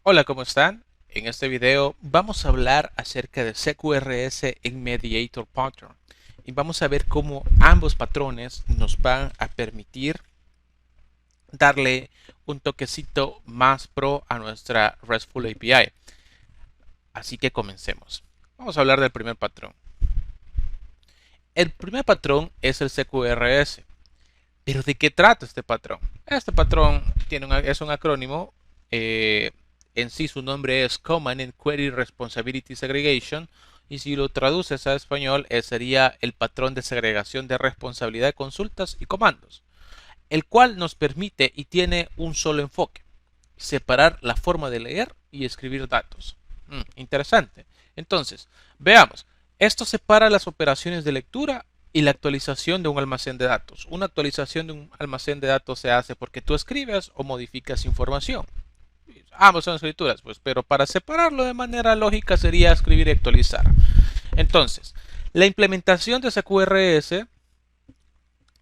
Hola, ¿cómo están? En este video vamos a hablar acerca de CQRS en Mediator Pattern y vamos a ver cómo ambos patrones nos van a permitir darle un toquecito más pro a nuestra RESTful API. Así que comencemos. Vamos a hablar del primer patrón. El primer patrón es el CQRS. ¿Pero de qué trata este patrón? Este patrón es un acrónimo. En sí su nombre es Command and Query Responsibility Segregation, y si lo traduces a español sería el patrón de segregación de responsabilidad de consultas y comandos, el cual nos permite y tiene un solo enfoque: separar la forma de leer y escribir datos. Interesante. Entonces, veamos. Esto separa las operaciones de lectura y la actualización de un almacén de datos. Una actualización de un almacén de datos se hace porque tú escribes o modificas información. Ambos son escrituras, pues, pero para separarlo de manera lógica sería escribir y actualizar. Entonces, la implementación de esa QRS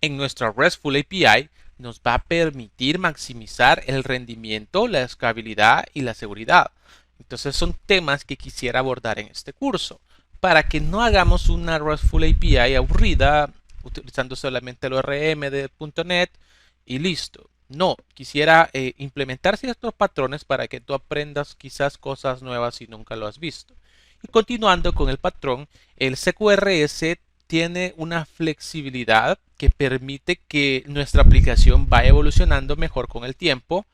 en nuestra RESTful API nos va a permitir maximizar el rendimiento, la escalabilidad y la seguridad. Entonces son temas que quisiera abordar en este curso, para que no hagamos una RESTful API aburrida utilizando solamente el ORM de .NET y listo. No, quisiera implementar ciertos patrones para que tú aprendas quizás cosas nuevas si nunca lo has visto. Y continuando con el patrón, el CQRS tiene una flexibilidad que permite que nuestra aplicación vaya evolucionando mejor con el tiempo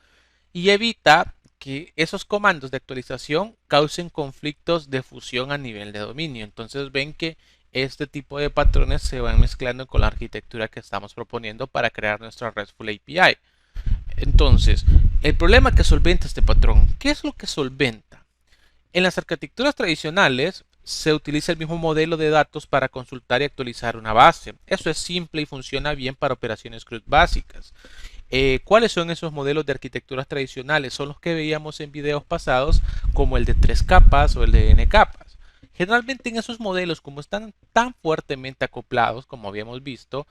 y evita que esos comandos de actualización causen conflictos de fusión a nivel de dominio. Entonces ven que este tipo de patrones se van mezclando con la arquitectura que estamos proponiendo para crear nuestra RESTful API. Entonces, el problema que solventa este patrón, ¿qué es lo que solventa? En las arquitecturas tradicionales se utiliza el mismo modelo de datos para consultar y actualizar una base. Eso es simple y funciona bien para operaciones CRUD básicas. ¿Cuáles son esos modelos de arquitecturas tradicionales? Son los que veíamos en videos pasados, como el de 3 capas o el de n capas. Generalmente en esos modelos, como están tan fuertemente acoplados, como habíamos visto,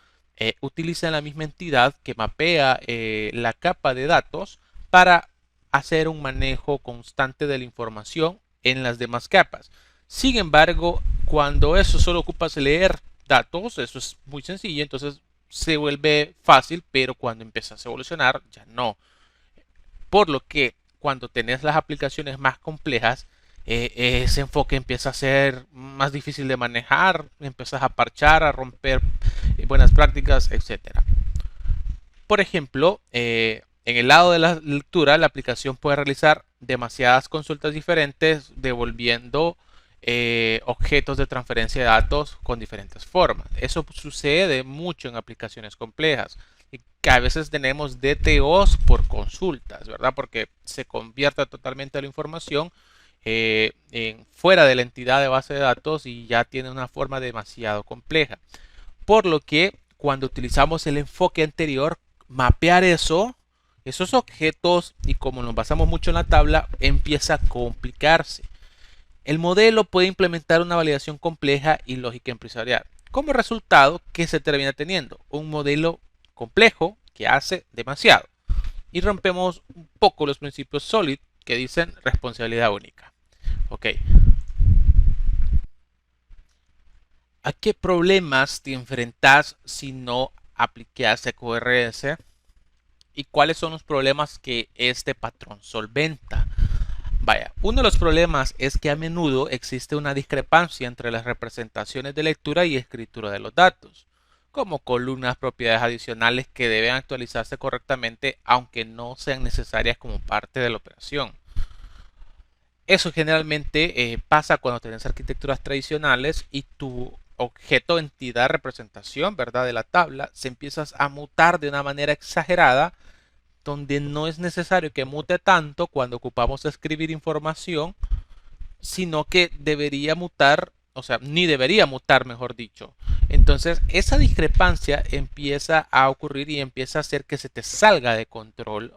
utilizan la misma entidad que mapea la capa de datos para hacer un manejo constante de la información en las demás capas. Sin embargo, cuando eso solo ocupas leer datos, eso es muy sencillo, entonces se vuelve fácil, pero cuando empiezas a evolucionar ya no. Por lo que cuando tenés las aplicaciones más complejas, ese enfoque empieza a ser más difícil de manejar, empiezas a parchar, a romper buenas prácticas, etcétera. Por ejemplo, en el lado de la lectura, la aplicación puede realizar demasiadas consultas diferentes, devolviendo objetos de transferencia de datos con diferentes formas. Eso sucede mucho en aplicaciones complejas, y que a veces tenemos DTOs por consultas, ¿verdad? Porque se convierte totalmente la información fuera de la entidad de base de datos y ya tiene una forma demasiado compleja. Por lo que cuando utilizamos el enfoque anterior, mapear esos objetos, y como nos basamos mucho en la tabla, empieza a complicarse. El modelo puede implementar una validación compleja y lógica empresarial. Como resultado, ¿qué se termina teniendo? Un modelo complejo que hace demasiado. Y rompemos un poco los principios SOLID que dicen responsabilidad única. Ok. ¿A qué problemas te enfrentas si no aplicas CQRS? ¿Y cuáles son los problemas que este patrón solventa? Vaya, uno de los problemas es que a menudo existe una discrepancia entre las representaciones de lectura y escritura de los datos, como columnas, propiedades adicionales que deben actualizarse correctamente aunque no sean necesarias como parte de la operación. Eso generalmente pasa cuando tienes arquitecturas tradicionales y tu objeto, entidad, representación, ¿verdad? De la tabla se empiezas a mutar de una manera exagerada, donde no es necesario que mute tanto cuando ocupamos escribir información, sino que debería mutar, o sea, ni debería mutar, mejor dicho. Entonces, esa discrepancia empieza a ocurrir y empieza a hacer que se te salga de control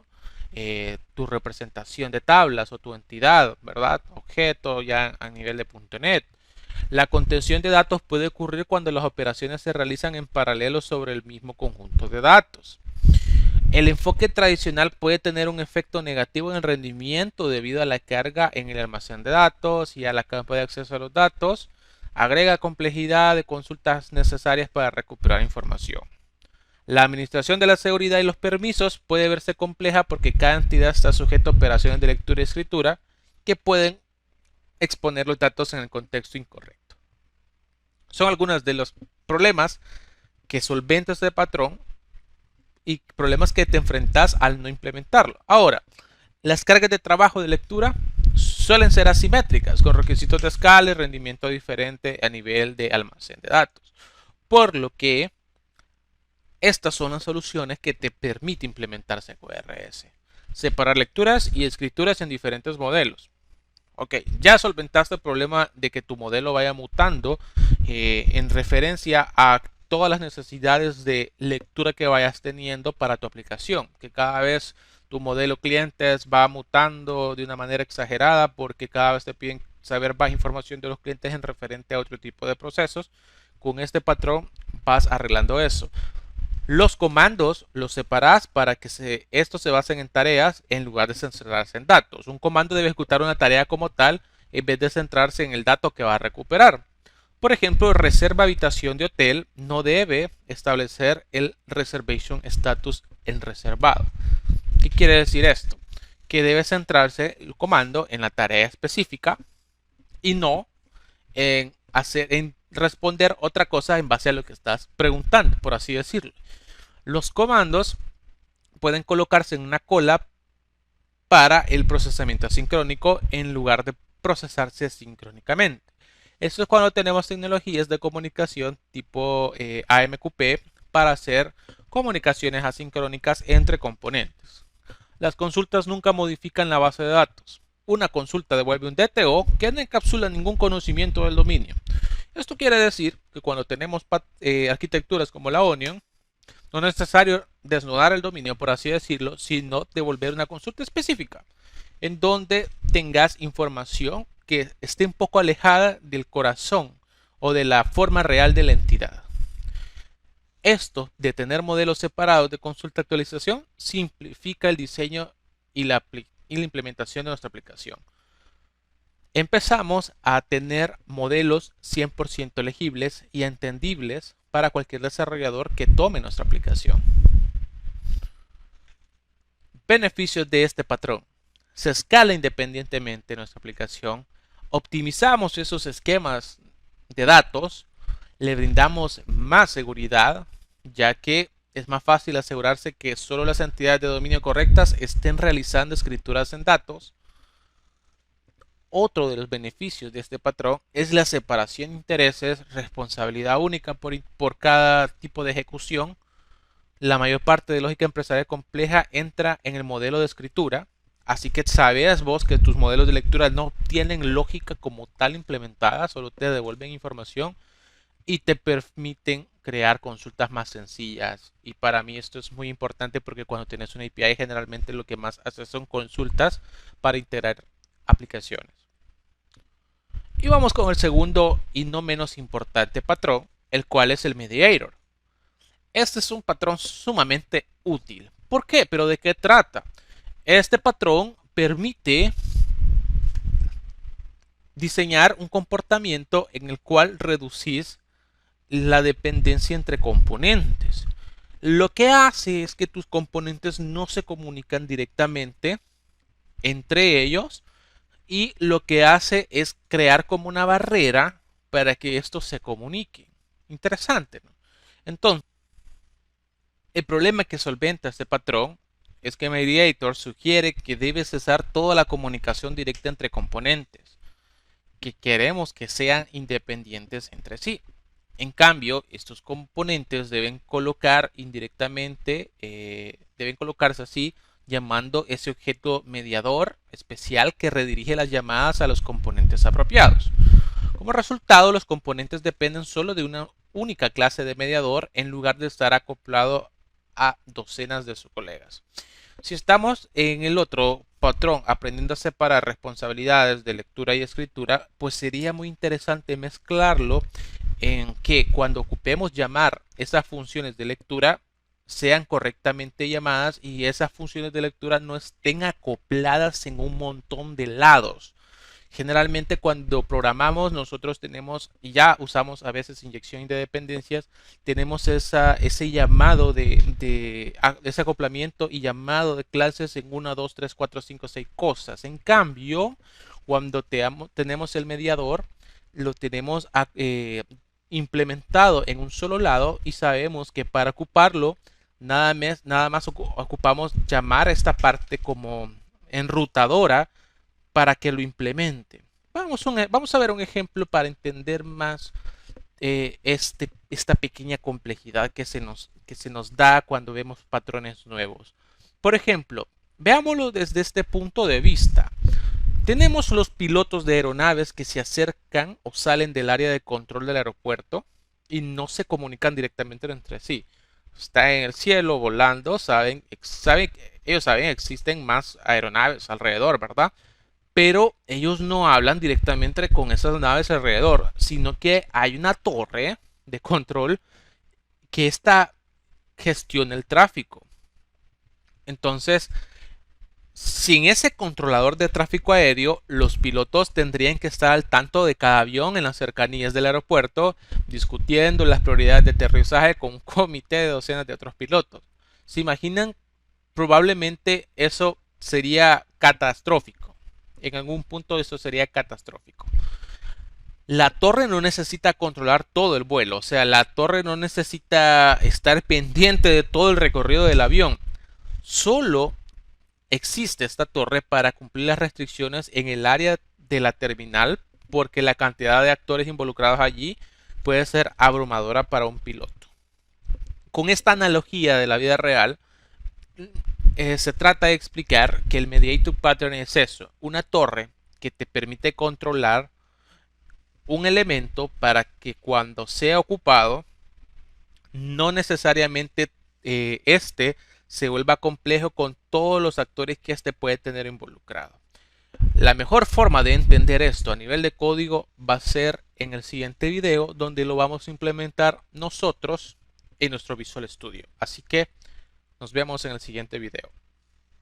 tu representación de tablas o tu entidad, ¿verdad? Objeto ya a nivel de .NET. La contención de datos puede ocurrir cuando las operaciones se realizan en paralelo sobre el mismo conjunto de datos. El enfoque tradicional puede tener un efecto negativo en el rendimiento debido a la carga en el almacén de datos y a la capa de acceso a los datos. Agrega complejidad de consultas necesarias para recuperar información. La administración de la seguridad y los permisos puede verse compleja porque cada entidad está sujeta a operaciones de lectura y escritura que pueden exponer los datos en el contexto incorrecto. Son algunos de los problemas que solventa este patrón y problemas que te enfrentas al no implementarlo. Ahora, las cargas de trabajo de lectura suelen ser asimétricas, con requisitos de escala y rendimiento diferente a nivel de almacén de datos. Por lo que estas son las soluciones que te permite implementar CQRS. Separar lecturas y escrituras en diferentes modelos. Ok, ya solventaste el problema de que tu modelo vaya mutando en referencia a todas las necesidades de lectura que vayas teniendo para tu aplicación. Que cada vez tu modelo clientes va mutando de una manera exagerada porque cada vez te piden saber más información de los clientes en referente a otro tipo de procesos. Con este patrón vas arreglando eso. Los comandos los separas para que estos se basen en tareas en lugar de centrarse en datos. Un comando debe ejecutar una tarea como tal en vez de centrarse en el dato que va a recuperar. Por ejemplo, reserva habitación de hotel no debe establecer el reservation status en reservado. ¿Qué quiere decir esto? Que debe centrarse el comando en la tarea específica y no en responder otra cosa en base a lo que estás preguntando, por así decirlo. Los comandos pueden colocarse en una cola para el procesamiento asincrónico en lugar de procesarse sincrónicamente. Esto es cuando tenemos tecnologías de comunicación tipo AMQP para hacer comunicaciones asincrónicas entre componentes. Las consultas nunca modifican la base de datos. Una consulta devuelve un DTO que no encapsula ningún conocimiento del dominio. Esto quiere decir que cuando tenemos arquitecturas como la Onion, no es necesario desnudar el dominio, por así decirlo, sino devolver una consulta específica en donde tengas información que esté un poco alejada del corazón o de la forma real de la entidad. Esto de tener modelos separados de consulta y actualización simplifica el diseño y la implementación de nuestra aplicación. Empezamos a tener modelos 100% legibles y entendibles para cualquier desarrollador que tome nuestra aplicación. Beneficios de este patrón. Se escala independientemente nuestra aplicación. Optimizamos esos esquemas de datos. Le brindamos más seguridad, ya que es más fácil asegurarse que solo las entidades de dominio correctas estén realizando escrituras en datos. Otro de los beneficios de este patrón es la separación de intereses, responsabilidad única por cada tipo de ejecución. La mayor parte de lógica empresarial compleja entra en el modelo de escritura, así que sabías vos que tus modelos de lectura no tienen lógica como tal implementada, solo te devuelven información y te permiten crear consultas más sencillas. Y para mí esto es muy importante porque cuando tienes una API generalmente lo que más haces son consultas para integrar aplicaciones. Y vamos con el segundo y no menos importante patrón, el cual es el mediator. Este es un patrón sumamente útil. ¿Por qué? ¿Pero de qué trata? Este patrón permite diseñar un comportamiento en el cual reducís la dependencia entre componentes. Lo que hace es que tus componentes no se comunican directamente entre ellos y lo que hace es crear como una barrera para que estos se comuniquen. Interesante, ¿no? Entonces, el problema que solventa este patrón es que Mediator sugiere que debe cesar toda la comunicación directa entre componentes, que queremos que sean independientes entre sí. En cambio, estos componentes deben colocar indirectamente, deben colocarse así, llamando ese objeto mediador especial que redirige las llamadas a los componentes apropiados. Como resultado, los componentes dependen solo de una única clase de mediador en lugar de estar acoplado a docenas de sus colegas. Si estamos en el otro patrón aprendiendo a separar responsabilidades de lectura y escritura, pues sería muy interesante mezclarlo en que cuando ocupemos llamar esas funciones de lectura, sean correctamente llamadas y esas funciones de lectura no estén acopladas en un montón de lados. Generalmente cuando programamos nosotros tenemos, y ya usamos a veces inyección de dependencias, tenemos ese llamado ese acoplamiento y llamado de clases en 1, 2, 3, 4, 5, 6 cosas. En cambio, cuando tenemos el mediador, lo tenemos implementado en un solo lado y sabemos que para ocuparlo, nada más ocupamos llamar a esta parte como enrutadora para que lo implemente. Vamos a ver un ejemplo para entender más esta pequeña complejidad que se nos da cuando vemos patrones nuevos. Por ejemplo, veámoslo desde este punto de vista. Tenemos los pilotos de aeronaves que se acercan o salen del área de control del aeropuerto y no se comunican directamente entre sí. Está en el cielo volando, ellos saben que existen más aeronaves alrededor, ¿verdad? Pero ellos no hablan directamente con esas naves alrededor, sino que hay una torre de control que gestiona el tráfico. Entonces, sin ese controlador de tráfico aéreo, los pilotos tendrían que estar al tanto de cada avión en las cercanías del aeropuerto, discutiendo las prioridades de aterrizaje con un comité de docenas de otros pilotos. ¿Se imaginan? Probablemente eso sería catastrófico. En algún punto eso sería catastrófico. La torre no necesita controlar todo el vuelo, o sea, la torre no necesita estar pendiente de todo el recorrido del avión. Solo existe esta torre para cumplir las restricciones en el área de la terminal, porque la cantidad de actores involucrados allí puede ser abrumadora para un piloto. Con esta analogía de la vida real, se trata de explicar que el Mediator Pattern es eso, una torre que te permite controlar un elemento para que cuando sea ocupado, no necesariamente este se vuelva complejo con todos los actores que este puede tener involucrado. La mejor forma de entender esto a nivel de código va a ser en el siguiente video, donde lo vamos a implementar nosotros en nuestro Visual Studio. Así que nos vemos en el siguiente video.